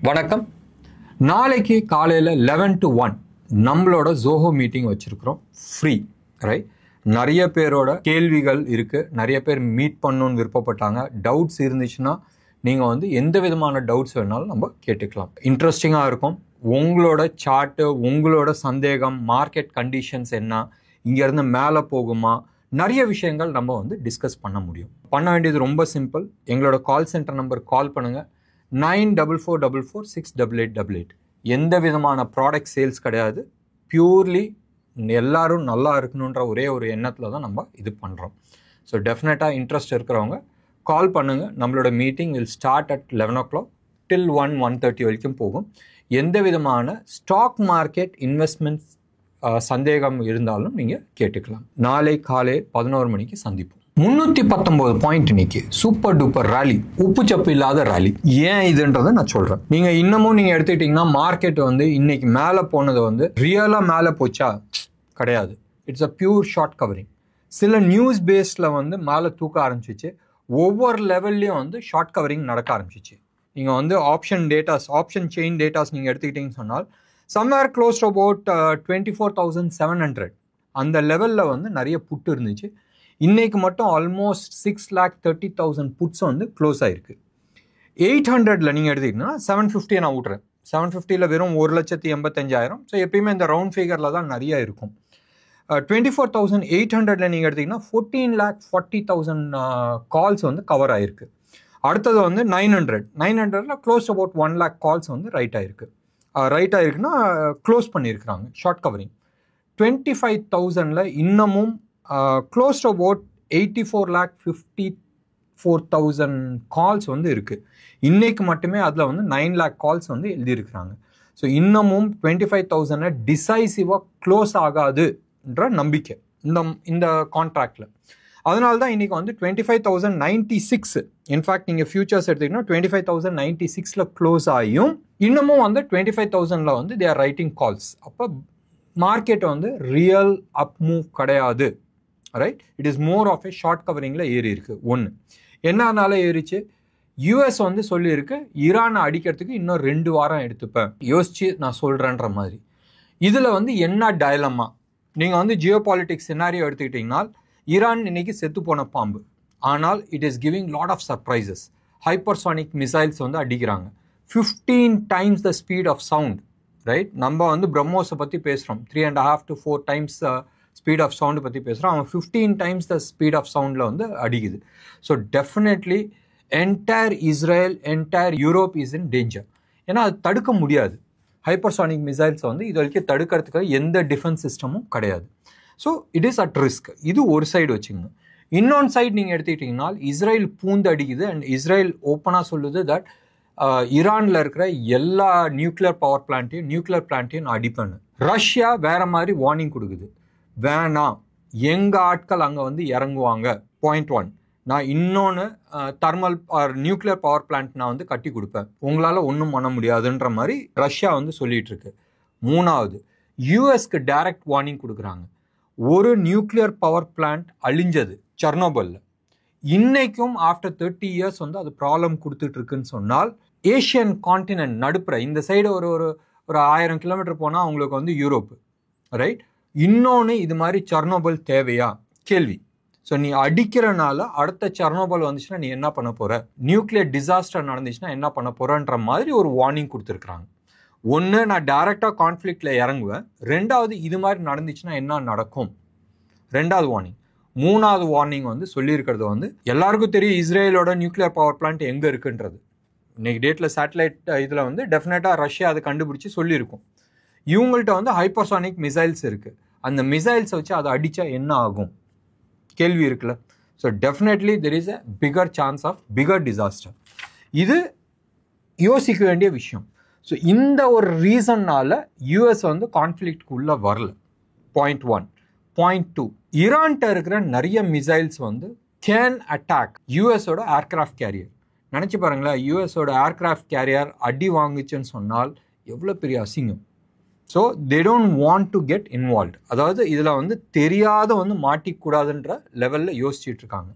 வணக்கம். நாளைக்கு காலையில் 11 to 1 நம்மளோட ஜோஹோ மீட்டிங் வச்சுருக்கிறோம். Free, right? நிறைய பேரோட கேள்விகள் இருக்குது. நிறைய பேர் மீட் பண்ணணுன்னு விருப்பப்பட்டாங்க. டவுட்ஸ் இருந்துச்சுன்னா நீங்கள் எந்த விதமான டவுட்ஸ் வேணாலும் நம்ம கேட்டுக்கலாம். இன்ட்ரெஸ்டிங்காக இருக்கும். உங்களோட சார்ட்டு, உங்களோட சந்தேகம், மார்க்கெட் கண்டிஷன்ஸ் என்ன, இங்கேருந்து மேலே போகுமா, நிறைய விஷயங்கள் நம்ம டிஸ்கஸ் பண்ண முடியும். பண்ண வேண்டியது ரொம்ப சிம்பிள். எங்களோட கால் சென்டர் நம்பர் கால் பண்ணுங்கள். 9444468888. எந்த விதமான ப்ராடக்ட் சேல்ஸ் கிடையாது. பியூர்லி எல்லாரும் நல்லா இருக்கணுன்ற ஒரே ஒரு எண்ணத்தில் தான் நம்ம இது பண்ணுறோம். ஸோ டெஃபினட்டாக இன்ட்ரெஸ்ட் இருக்கிறவங்க கால் பண்ணுங்கள். நம்மளோட meeting will start at 11 o'clock till 1:30 வரைக்கும் போகும். எந்த விதமான ஸ்டாக் மார்க்கெட் இன்வெஸ்ட்மெண்ட்ஸ் சந்தேகம் இருந்தாலும் நீங்கள் கேட்டுக்கலாம். நாளை காலை 11 மணிக்கு சந்திப்போம். 319 பாயிண்ட் இன்னைக்கு சூப்பர் டூப்பர் ரேலி, உப்பு சப்பு இல்லாத ரேலி. ஏன் இதுன்றதை நான் சொல்றேன். நீங்க இன்னமும் நீங்க எடுத்துக்கிட்டீங்கன்னா மார்க்கெட் இன்னைக்கு மேலே போனது ரியலா மேலே போச்சா? கிடையாது. It's a pure short covering. சில நியூஸ் பேஸ்ல மேலே தூக்க ஆரம்பிச்சிச்சு. ஒவ்வொரு லெவல்லையும் ஷார்ட் கவரிங் நடக்க ஆரம்பிச்சிச்சு. நீங்க option datas, option chain datas நீங்க எடுத்துக்கிட்டீங்கன்னு சொன்னால் சம்வேர் க்ளோஸ் டு அபவுட் 24,700 அந்த லெவலில் நிறைய புட்டு இருந்துச்சு. இன்னைக்கு மட்டும் ஆல்மோஸ்ட் 6,30,000 புட்ஸ் க்ளோஸ் ஆயிருக்கு. 800ல் நீங்கள் எடுத்துக்கிட்டீங்கன்னா 750 நான் விட்றேன். 750ல் வெறும் 1,85,000. ஸோ எப்பயுமே இந்த ரவுண்ட் ஃபிகரில் தான் நிறைய இருக்கும். 24,800ல் நீங்கள் எடுத்திங்கன்னா 14,40,000 கால்ஸ் கவர் ஆகிருக்கு. அடுத்தது 900ல் close about 1 lakh calls write ஆகிருக்குன்னா க்ளோஸ் பண்ணியிருக்கிறாங்க ஷார்ட் கவரிங். 25,000ல் இன்னமும் க்ளோஸ் டு அபவுட் 84,54,000 கால்ஸ் இருக்குது. இன்னைக்கு மட்டுமே அதில் 9 lakh கால்ஸ் எழுதியிருக்கிறாங்க. ஸோ இன்னமும் 25,000 டிசைசிவாக க்ளோஸ் ஆகாதுன்ற நம்பிக்கை இந்த கான்ட்ராக்டில். அதனால தான் இன்றைக்கி 25,096. இன்ஃபேக்ட் நீங்கள் ஃபியூச்சர்ஸ் எடுத்திங்கன்னா 25,096ல் க்ளோஸ் ஆகியும் இன்னமும் 25,000ல் தே ஆர் ரைட்டிங் கால்ஸ். அப்போ மார்க்கெட் ரியல் அப் மூவ் கிடையாது, right? It is more of a short கவரிங்கில் ஏறி இருக்கு. ஒன்று என்னன்னால ஏறிச்சு? யூஎஸ் சொல்லியிருக்கு ஈரானை அடிக்கிறதுக்கு இன்னும் 2 வாரம் எடுத்துப்பேன், யோசிச்சு நான் சொல்கிறேன்ற மாதிரி. இதில் என்ன டயலமா? நீங்கள் ஜியோ பாலிட்டிக்ஸ் சினாரியோ எடுத்துக்கிட்டிங்கன்னா ஈரான் இன்னைக்கு செத்து போன பாம்பு. ஆனால் it is giving lot of surprises. Hypersonic missiles அடிக்கிறாங்க 15 times the speed of sound, right? நம்ம பிரம்மோஸை பற்றி பேசுகிறோம். 3.5 to 4 times speed of sound பற்றி பேசுகிறோம். அவன் 15 times த ஸ்பீட் ஆஃப் சவுண்டில் அடிக்குது. So definitely entire Israel, entire Europe is in danger. ஏன்னா அது தடுக்க முடியாது. ஹைப்பர்சானிக் மிசைல்ஸ் இது வரைக்கும் தடுக்கிறதுக்கு எந்த டிஃபென்ஸ் சிஸ்டமும் கிடையாது. So it is at risk. இது ஒரு சைடு வச்சுங்க. இன்னொன்று சைடு நீங்கள் எடுத்துக்கிட்டிங்கன்னா இஸ்ரேல் பூந்து அடிக்குது. அண்ட் இஸ்ரேல் ஓப்பனாக சொல்லுது தட் ஈரானில் இருக்கிற எல்லா நியூக்ளியர் பவர் பிளான்ட்டையும் நான் அடிப்பேன்னு. ரஷ்யா வேற மாதிரி வார்னிங் கொடுக்குது, வேணாம், எங்கள் ஆட்கள் அங்கே இறங்குவாங்க. பாயிண்ட் 1. நான் இன்னொன்று தெர்மல் நியூக்ளியர் பவர் பிளான்ட் நான் கட்டி கொடுப்பேன், உங்களால் ஒன்றும் பண்ண முடியாதுன்ற மாதிரி ரஷ்யா சொல்லிட்டு இருக்கு. 3வது, யூஎஸ்க்கு டைரக்ட் வார்னிங் கொடுக்குறாங்க. ஒரு நியூக்ளியர் பவர் பிளான்ட் அழிஞ்சது செர்னோபில்ல. இன்னைக்கும் ஆஃப்டர் 30 years அது ப்ராப்ளம் கொடுத்துட்டு இருக்குன்னு சொன்னால் ஏஷியன் கான்டினென்ட் நடுப்புற இந்த சைடு ஒரு 1000 கிலோமீட்டர் போனால் அவங்களுக்கு யூரோப்பு, ரைட்? இன்னொன்று இது மாதிரி செர்னோபில் தேவையா கேள்வி. ஸோ நீ அடிக்கிறனால அடுத்த செர்னோபில் வந்துச்சுன்னா நீ என்ன பண்ண போற, நியூக்ளியர் டிசாஸ்டர் நடந்துச்சுன்னா என்ன பண்ண போறன்ற மாதிரி ஒரு வார்னிங் கொடுத்துருக்குறாங்க. ஒன்று, நான் டைரக்டாக கான்ஃப்ளிக்டில் இறங்குவேன். 2வது, இது மாதிரி நடந்துச்சுன்னா என்ன நடக்கும், 2வது வார்னிங். 3வது வார்னிங் சொல்லியிருக்கிறது எல்லாருக்கும் தெரியும் இஸ்ரேலோட நியூக்ளியர் பவர் பிளான்ட் எங்கே இருக்குன்றது. இன்னைக்கு டேட்டில் சேட்டலைட் இதில் டெஃபினட்டாக ரஷ்யா அதை கண்டுபிடிச்சி சொல்லியிருக்கும். இவங்கள்ட்ட ஹைப்பர்சானிக் மிசைல்ஸ் இருக்குது. அந்த மிசைல்ஸை வச்சு அதை அடித்தா என்ன ஆகும் கேள்வி இருக்குல்ல. So definitely there is a bigger chance of bigger disaster. இது யோசிக்க வேண்டிய விஷயம். ஸோ இந்த ஒரு ரீசன்னால யூஎஸ் கான்ஃப்ளிக்ட்குள்ளே வரல. பாயிண்ட் 1. பாயிண்ட் 2, ஈரான்கிட்ட இருக்கிற நிறைய மிசைல்ஸ் கேன் அட்டாக் யூஎஸோட ஏர்கிராஃப்ட் கேரியர். நினச்சி பாருங்களேன், யூஎஸோட ஏர்கிராஃப்ட் கேரியர் அடி வாங்குச்சுன்னு சொன்னால் எவ்வளோ பெரிய அசிங்கம். So they don't want to get involved. அதாவது இதில் தெரியாத மாட்டிக்கூடாதுன்ற லெவலில் யோசிச்சுட்டு இருக்காங்க.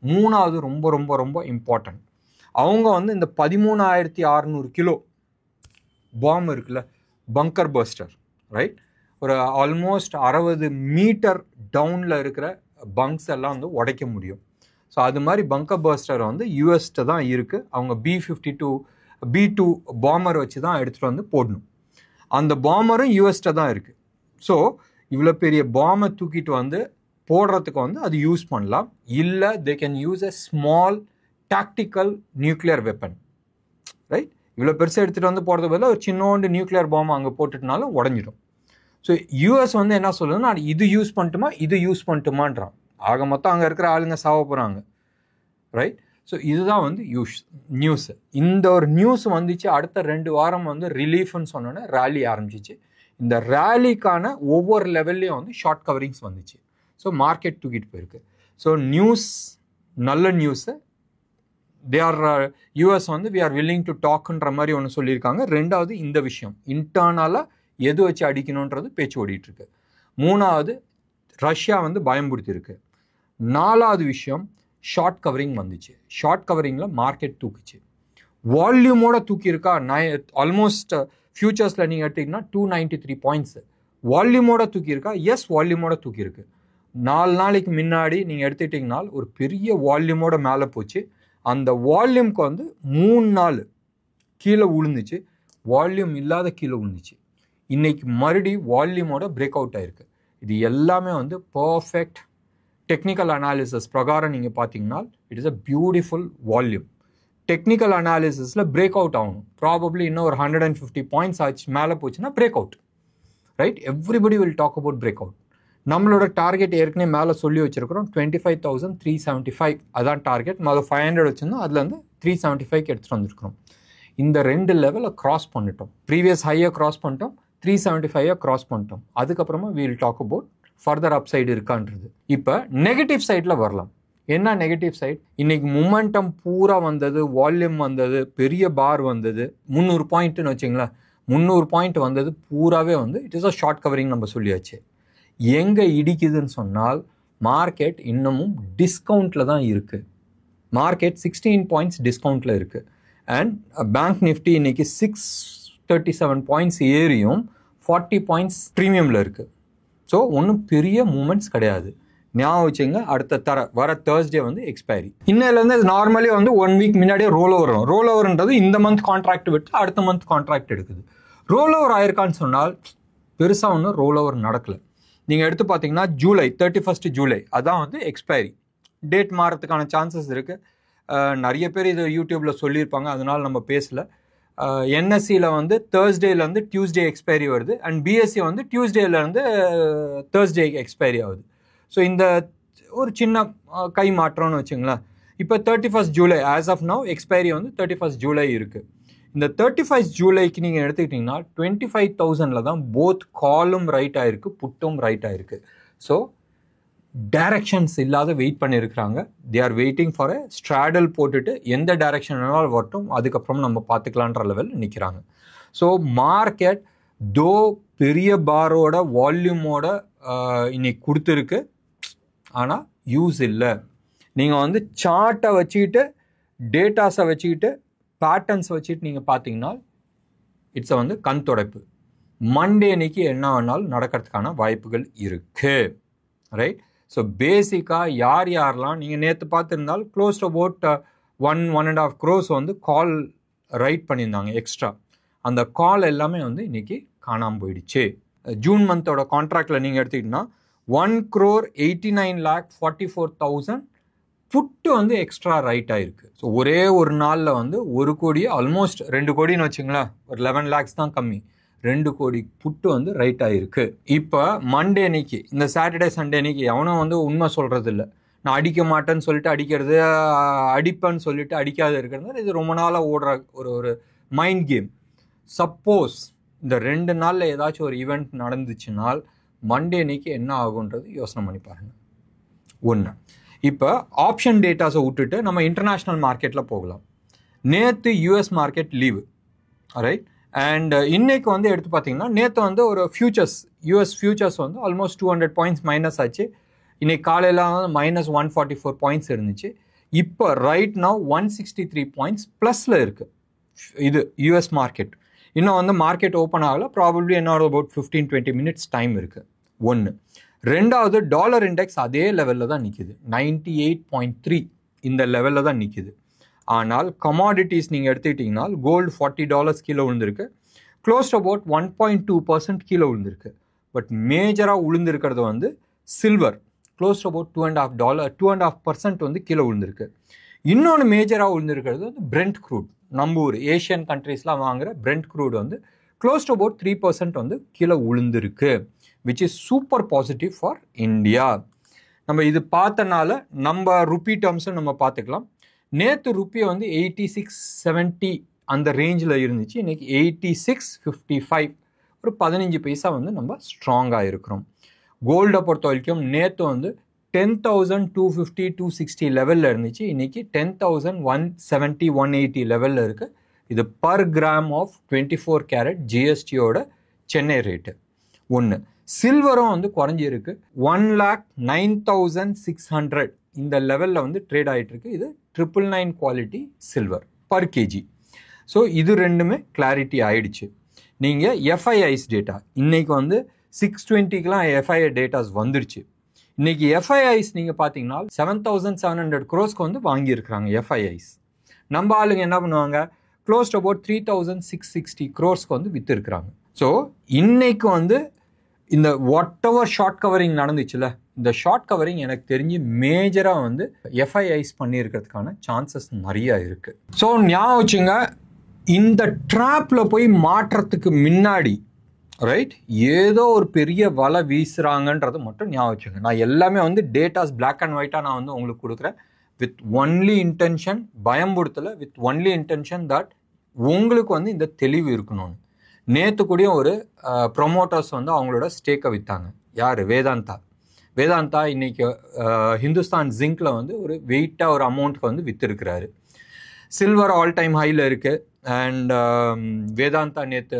3வது ரொம்ப ரொம்ப ரொம்ப இம்பார்ட்டன்ட், அவங்க இந்த 13,600 கிலோ பாம் இருக்குல்ல, பங்கர் பர்ஸ்டர், ரைட்? ஒரு ஆல்மோஸ்ட் 60 மீட்டர் டவுனில் இருக்கிற பங்க்ஸ் எல்லாம் வந்து உடைக்க முடியும். ஸோ அது மாதிரி பங்கர் பர்ஸ்டர் வந்து யூஎஸ்ட்ட தான் இருக்குது. அவங்க B-2 பாமர் வச்சு தான் எடுத்துகிட்டு வந்து போடணும். அந்த பாமரும் யூஎஸ்ட்ட தான் இருக்குது. ஸோ இவ்வளோ பெரிய பாமை தூக்கிட்டு வந்து போடுறதுக்கு வந்து அது யூஸ் பண்ணலாம். இல்லை they can use a small tactical nuclear weapon, right? இவ்வளோ பெருசாக எடுத்துகிட்டு வந்து போடுறது பதிலாக ஒரு சின்னோண்டு நியூக்ளியர் பாம் அங்கே போட்டுட்டுனாலும் உடஞ்சிடும். ஸோ யூஎஸ் வந்து என்ன சொல்லுதுன்னா, இது யூஸ் பண்ணட்டுமா இது யூஸ் பண்ணட்டுமான்றான். ஆக மொத்தம் அங்கே இருக்கிற ஆளுங்க சாவ போகிறாங்க, ரைட்? ஸோ இதுதான் வந்து நியூஸ். இந்த ஒரு நியூஸ் வந்துச்சு. அடுத்த 2 வாரம் வந்து ரிலீஃப்னு சொன்னோன்னே ரேலி ஆரம்பிச்சிச்சு. இந்த ரேலிக்கான ஒவ்வொரு லெவல்லையும் வந்து ஷார்ட் கவரிங்ஸ் வந்துச்சு. ஸோ மார்க்கெட் தூக்கிட்டு போயிருக்கு. ஸோ நியூஸ் நல்ல நியூஸு. யூஎஸ் வந்து வி ஆர் வில்லிங் டு டாக்ன்ற மாதிரி ஒன்று சொல்லியிருக்காங்க. 2வது இந்த விஷயம் இன்டர்னலாக எது வச்சு அடிக்கணுன்றது பேச்சு ஓடிட்டுருக்கு. 3வது ரஷ்யா வந்து பயம்படுத்தியிருக்கு. 4வது விஷயம் ஷார்ட் கவரிங் வந்துச்சு. ஷார்ட் கவரிங்கில் மார்க்கெட் தூக்குச்சு. வால்யூமோட தூக்கியிருக்கா. ஆல்மோஸ்ட் ஃபியூச்சர்ஸில் நீங்கள் எடுத்திங்கன்னா 293 பாயிண்ட்ஸு வால்யூமோட தூக்கியிருக்கா. எஸ், வால்யூமோட தூக்கியிருக்கு. 4 நாளைக்கு முன்னாடி நீங்கள் எடுத்துக்கிட்டிங்கன்னா ஒரு பெரிய வால்யூமோட மேலே போச்சு. அந்த வால்யூம்க்கு வந்து 3 நாள் கீழே விழுந்துச்சு. வால்யூம் இல்லாத கீழே விழுந்துச்சு. இன்னைக்கு மறுபடி வால்யூமோட பிரேக் அவுட் ஆயிருக்கு. இது எல்லாமே வந்து பர்ஃபெக்ட் டெக்னிக்கல் அனாலிசிஸ் பிரகாரம் நீங்கள் பார்த்தீங்கன்னா it is a beautiful volume. Technical அனாலிசிஸில் பிரேக் அவுட் ஆகணும். ப்ராபப்ளி இன்னும் ஒரு 150 பாயிண்ட்ஸ் ஆச்சு மேலே போச்சுன்னா break out, right? Everybody will talk about break out. நம்மளோட டார்கெட் ஏற்கனவே மேலே சொல்லி வச்சுருக்கிறோம் 25,375. அதான் டார்கெட். முதல்ல 500 வச்சுருந்தோம், அதில் வந்து 375 எடுத்துகிட்டு வந்துருக்கிறோம். இந்த 2 லெவலை க்ராஸ் பண்ணிட்டோம். ப்ரீவியஸ் ஹையை க்ராஸ் பண்ணிட்டோம், 375 க்ராஸ் பண்ணிட்டோம். அதுக்கப்புறமா we'll talk about further up side இருக்கான்றது. இப்போ நெகட்டிவ் சைடில் வரலாம். என்ன நெகட்டிவ் சைட்? இன்னைக்கு மொமெண்டம் பூரா வந்தது, வால்யூம் வந்தது, பெரிய பார் வந்தது, 300 பாயிண்ட்னு வச்சிங்களேன். 300 பாயிண்ட் வந்தது பூராவே வந்து it is a short covering நம்ம சொல்லியாச்சு. எங்கே இடிக்குதுன்னு சொன்னால் மார்க்கெட் இன்னமும் டிஸ்கவுண்ட்டில் தான் இருக்குது. மார்க்கெட் 16 பாயிண்ட்ஸ் டிஸ்கவுண்ட்டில் இருக்குது. அண்ட் பேங்க் நிஃப்டி இன்னைக்கு 637 பாயிண்ட்ஸ் ஏறியும் 40 பாயிண்ட்ஸ் ப்ரீமியமில் இருக்குது. ஸோ ஒன்றும் பெரிய மூமெண்ட்ஸ் கிடையாது. ஞாபகம் வச்சுங்க. வர தேர்ஸ்டே வந்து எக்ஸ்பைரி. இன்னையிலேருந்து நார்மலி வந்து 1 வீக் முன்னாடியே ரோல் ஓவர் வரும். ரோல் ஓவர்ன்றது இந்த மந்த் கான்ட்ராக்ட் விட்டு அடுத்த மந்த் கான்ட்ராக்ட் எடுக்குது. ரோல் ஓவர் ஆயிருக்கான்னு சொன்னால் பெருசாக ஒன்றும் ரோல் ஓவர் நடக்கலை. நீங்கள் எடுத்து பார்த்தீங்கன்னா ஜூலை 31 ஜூலை அதான் வந்து எக்ஸ்பைரி டேட். மாறத்துக்கான சான்சஸ் இருக்குது. நிறைய பேர் இது யூடியூப்பில் சொல்லியிருப்பாங்க, அதனால் நம்ம பேசலை. என்எஸ்சியில் வந்து தேர்ஸ்டேலேருந்து டியூஸ்டே எக்ஸ்பைரி வருது. அண்ட் பிஎஸ்சி வந்து டியூஸ்டேலேருந்து தேர்ஸ்டே எக்ஸ்பைரி ஆகுது. ஸோ இந்த ஒரு சின்ன கை மாற்றம்னு வச்சுங்களேன். இப்போ 31 July as of now expiry வந்து 31 ஜூலை இருக்குது. இந்த 31 ஜூலைக்கு நீங்கள் எடுத்துக்கிட்டிங்கன்னா 25,000 தான் போத் காலும் ரைட் ஆகிருக்கு, புட்டும் ரைட் ஆகிருக்கு. ஸோ டைரக்ஷன்ஸ் இல்லாத வெயிட் பண்ணியிருக்கிறாங்க. They are waiting for a ஸ்ட்ராடல் போட்டுட்டு எந்த டைரக்ஷன் வேணாலும் வரட்டும், அதுக்கப்புறம் நம்ம பார்த்துக்கலான்ற லெவல் நிற்கிறாங்க. ஸோ மார்க்கெட் தோ பெரிய பாரோட வால்யூமோட இன்னைக்கு கொடுத்துருக்கு, ஆனால் யூஸ் இல்லை. நீங்கள் வந்து சார்ட்டை வச்சுக்கிட்டு டேட்டாஸை வச்சுக்கிட்டு பேட்டர்ன்ஸ் வச்சுட்டு நீங்கள் பார்த்தீங்கன்னா இட்ஸ் வந்து கண் துடைப்பு. மண்டே அன்னைக்கு என்ன வேணாலும் நடக்கிறதுக்கான வாய்ப்புகள் இருக்குது, ரைட்? ஸோ பேசிக்காக யாரெல்லாம் நீங்கள் நேற்று பார்த்துருந்தால் க்ளோஸ் அபவுட் 1.5 crores வந்து கால் ரைட் பண்ணியிருந்தாங்க எக்ஸ்ட்ரா. அந்த கால் எல்லாமே வந்து இன்னைக்கு காணாமல் போயிடுச்சு. ஜூன் மந்தோட கான்ட்ராக்டில் நீங்கள் எடுத்துக்கிட்டிங்கன்னா 1,89,44,000 புட்டு வந்து எக்ஸ்ட்ரா ரைட் ஆயிருக்கு. ஸோ ஒரே ஒரு நாளில் வந்து 1 கோடி ஆல்மோஸ்ட் 2 கோடின்னு வச்சுங்களேன், ஒரு 11 lakhs தான் கம்மி. 2 கோடி புட்டு வந்து ரைட் ஆயிருக்கு. இப்போ மண்டே அன்னைக்கு இந்த சாட்டர்டே சண்டே அன்னைக்கு எவனும் வந்து உண்மை சொல்கிறது இல்லை. நான் அடிக்க மாட்டேன்னு சொல்லிட்டு அடிக்கிறது, அடிப்பேன்னு சொல்லிட்டு அடிக்காத இருக்கிறது, இது ரொம்ப நாளாக ஓடுற ஒரு மைண்ட் கேம். சப்போஸ் இந்த 2 நாளில் ஏதாச்சும் ஒரு ஈவெண்ட் நடந்துச்சுனால் மண்டே அன்னைக்கு என்ன ஆகுன்றது யோசனை பண்ணி பாருங்க. ஒன்று, இப்போ ஆப்ஷன் டேட்டாஸை விட்டுட்டு நம்ம இன்டர்நேஷ்னல் மார்க்கெட்டில் போகலாம். நேற்று US market leave, right? And இன்னைக்கு வந்து எடுத்து பார்த்தீங்கன்னா நேற்று வந்து ஒரு ஃபியூச்சர்ஸ் யூஎஸ் ஃபியூச்சர்ஸ் வந்து ஆல்மோஸ்ட் 200 பாயிண்ட்ஸ் மைனஸ் ஆச்சு. இன்னைக்கு காலையில் வந்து -144 பாயிண்ட்ஸ் இருந்துச்சு. இப்போ ரைட் நவ் 163 பாயிண்ட்ஸ் ப்ளஸில் இருக்குது இது யூஎஸ் மார்க்கெட். இன்னும் வந்து மார்க்கெட் ஓப்பன் ஆகல, ப்ராபப்ளி என்னோட அபவுட் 15-20 மினிட்ஸ் டைம் இருக்குது. ஒன்று. ரெண்டாவது, டாலர் இண்டெக்ஸ் அதே லெவலில் தான் நிற்கிது, 98.3 இந்த லெவலில் தான் நிற்கிது. ஆனால் கமாடிட்டிஸ் நீங்கள் எடுத்துக்கிட்டிங்கன்னா கோல்டு $40 கீழே விழுந்திருக்கு, க்ளோஸ் அபவுட் 1.2% கீழே விழுந்திருக்கு. பட் மேஜராக விழுந்திருக்கிறது வந்து சில்வர், க்ளோஸ் அபவுட் $2.5% வந்து கீழே விழுந்திருக்கு. இன்னொன்று மேஜராக விழுந்திருக்கிறது வந்து பிரெண்ட் க்ரூட், நம்ம ஊர் ஏஷியன் கண்ட்ரீஸ்லாம் வாங்குகிற பிரெண்ட் க்ரூட் வந்து க்ளோஸ் அபவுட் 3% வந்து கீழே விழுந்திருக்கு, which is super positive for India. நம்ம இது பார்த்தனால நம்ம ருப்பி டேர்ம்ஸும் நம்ம பார்த்துக்கலாம். நேற்று ருப்பியை வந்து 86.70 அந்த ரேஞ்சில் இருந்துச்சு, இன்றைக்கி 86.55, ஒரு 15 பைசா வந்து நம்ம ஸ்ட்ராங்காக இருக்கிறோம். கோல்டை பொறுத்த வரைக்கும் நேற்று வந்து 10,250-260 லெவலில் இருந்துச்சு, இன்றைக்கி 10,170-180 லெவலில் இருக்குது. இது பர் கிராம் ஆஃப் 24 கேரட் ஜிஎஸ்டியோட சென்னை ரேட்டு. ஒன்று. சில்வரும் வந்து குறைஞ்சிருக்கு, 1,09,600 இந்த லெவலில் வந்து ட்ரேட் ஆகிட்டுருக்கு. இது 999 quality silver per KG. So இது ரெண்டுமே கிளாரிட்டி ஆயிடுச்சு. நீங்கள் எஃப்ஐஐஸ் டேட்டா இன்றைக்கி வந்து 620க்கெலாம் எஃப்ஐஐ டேட்டாஸ் வந்துடுச்சு. இன்றைக்கி எஃப்ஐஐஸ் நீங்கள் பார்த்தீங்கன்னா 7,700 crores வந்து வாங்கியிருக்கிறாங்க எஃப்ஐஐஸ். நம்ம ஆளுங்க என்ன பண்ணுவாங்க, க்ளோஸ் அபவுட் 3,660 crores வந்து விற்றுருக்குறாங்க. ஸோ இன்னைக்கு வந்து இந்த வாட் எவர் ஷார்ட் கவரிங் நடந்துச்சுல, இந்த ஷார்ட் கவரிங் எனக்கு தெரிஞ்சு மேஜராக வந்து எஃப்ஐஐஸ் பண்ணியிருக்கிறதுக்கான சான்சஸ் நிறையா இருக்குது. ஸோ ஞாபகம் வச்சுங்க, இந்த ட்ராப்பில் போய் மாற்றத்துக்கு முன்னாடி ரைட் ஏதோ ஒரு பெரிய வலை வீசுகிறாங்கன்றது மட்டும் ஞாபகம் வச்சுங்க. நான் எல்லாமே வந்து டேட்டாஸ் பிளாக் அண்ட் ஒயிட்டாக நான் வந்து உங்களுக்கு கொடுக்குறேன், வித் ஒன்லி இன்டென்ஷன், பயம்படுத்தலை, வித் ஒன்லி இன்டென்ஷன் தட் உங்களுக்கு வந்து இந்த தெளிவு இருக்கணும்னு. நேற்று கூடிய ஒரு ப்ரொமோட்டர்ஸ் வந்து அவங்களோட ஸ்டேக்கை விற்றாங்க. யார்? வேதாந்தா இன்னைக்கு ஹிந்துஸ்தான் ஜிங்க்ல வந்து ஒரு வெயிட்டாக ஒரு அமௌண்ட்டுக்கு வந்து விற்றுருக்கிறாரு. சில்வர் ஆல் டைம் ஹையில் இருக்குது. அண்ட் வேதாந்தா நேற்று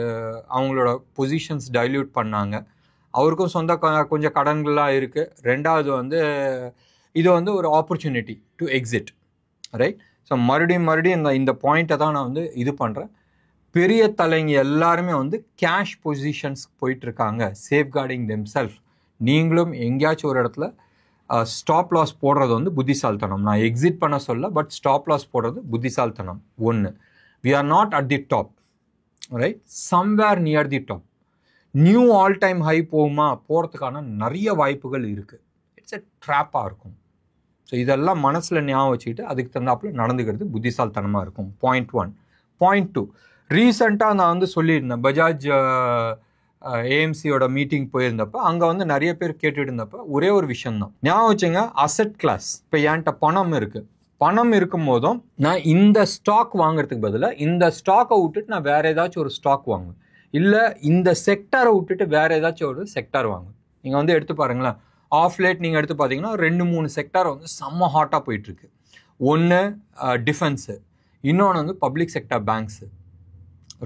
அவங்களோட பொசிஷன்ஸ் டைல்யூட் பண்ணாங்க. அவருக்கும் சொந்த கொஞ்சம் கடன்கள்லாம் இருக்குது. ரெண்டாவது வந்து இது வந்து ஒரு opportunity to exit, right? So மறுபடியும் இந்த பாயிண்ட்டை தான் நான் வந்து இது பண்ணுறேன். பெரிய தலைங்க எல்லாருமே வந்து கேஷ் பொசிஷன்ஸ் போயிட்டுருக்காங்க, சேஃப்கார்டிங் தெம்செல்ஃப். நீங்களும் எங்கேயாச்சும் ஒரு இடத்துல ஸ்டாப் லாஸ் போடுறது வந்து புத்திசாலித்தனம். நான் எக்ஸிட் பண்ண சொல்ல, பட் ஸ்டாப் லாஸ் போடுறது புத்திசாலித்தனம். ஒன்று. We are not at the top, right? Somewhere near the top. New all time high போகிறதுக்கான நிறைய வாய்ப்புகள் இருக்குது. இட்ஸ் எ ட்ராப்பாக இருக்கும். ஸோ இதெல்லாம் மனசில் ஞாபகம் வச்சுக்கிட்டு அதுக்கு தகுந்தாப்புல நடந்துக்கிறது புத்திசாலித்தனமாக இருக்கும். பாயிண்ட் 1. பாயிண்ட் 2, ரீசெண்டாக நான் வந்து சொல்லியிருந்தேன், பஜாஜ் ஏஎம்சியோட மீட்டிங் போயிருந்தப்போ அங்கே வந்து நிறைய பேர் கேட்டுட்டு இருந்தப்போ ஒரே ஒரு விஷயம்தான் ஞாபகம் வச்சுங்க, அசெட் கிளாஸ். இப்போ என்கிட்ட பணம் இருக்குது, பணம் இருக்கும் போதும் நான் இந்த ஸ்டாக் வாங்குறதுக்கு பதிலாக இந்த ஸ்டாக்கை விட்டுட்டு நான் வேறு ஏதாச்சும் ஒரு ஸ்டாக் வாங்குவேன், இல்லை இந்த செக்டாரை விட்டுட்டு வேறு ஏதாச்சும் ஒரு செக்டார் வாங்குவேன். நீங்கள் வந்து எடுத்து பாருங்களேன், ஆஃப் லேட் நீங்கள் எடுத்து பார்த்தீங்கன்னா 2-3 செக்டார் வந்து செம்ம ஹாட்டாக போயிட்டுருக்கு. ஒன்று டிஃபென்ஸு, இன்னொன்று வந்து public sector banks,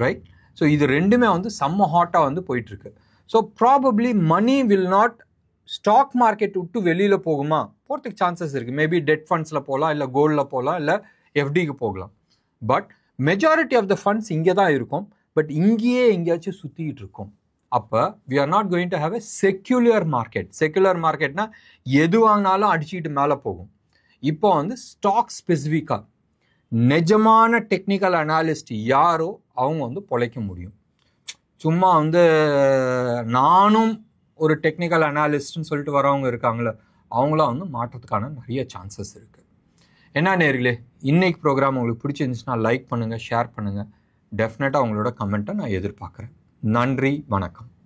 right? So இது ரெண்டுமே வந்து செம்ம ஹாட்டாக வந்து போயிட்டுருக்கு. So probably money will not stock market விட்டு வெளியில் போகிறதுக்கு சான்சஸ் இருக்குது. மேபி டெட் ஃபண்ட்ஸில் போகலாம், இல்லை கோல்டில் போகலாம், இல்லை எஃப்டிக்கு போகலாம். But majority of the funds இங்கே தான் இருக்கும். பட் இங்கேயே எங்கேயாச்சும் சுற்றிக்கிட்டு இருக்கும். அப்போ we are not going to have a secular market. செக்யூலர் மார்க்கெட்னா எது வாங்கினாலும் அடிச்சுக்கிட்டு மேலே போகும். இப்போ வந்து ஸ்டாக் ஸ்பெசிஃபிக்காக நிஜமான டெக்னிக்கல் அனாலிஸ்ட் யாரோ அவங்க வந்து பொழைக்க முடியும். சும்மா வந்து நானும் ஒரு டெக்னிக்கல் அனாலிஸ்ட்னு சொல்லிட்டு வரவங்க இருக்காங்களே, அவங்களாம் வந்து மாற்றத்துக்கான நிறைய சான்சஸ் இருக்குது. என்ன நேர்களே, இன்னைக்கு ப்ரோக்ராம் உங்களுக்கு பிடிச்சிருந்துச்சுன்னா லைக் பண்ணுங்கள், ஷேர் பண்ணுங்கள். டெஃபினட்டாக உங்களோட கமெண்ட்டை நான் எதிர்பார்க்குறேன். நன்றி, வணக்கம்.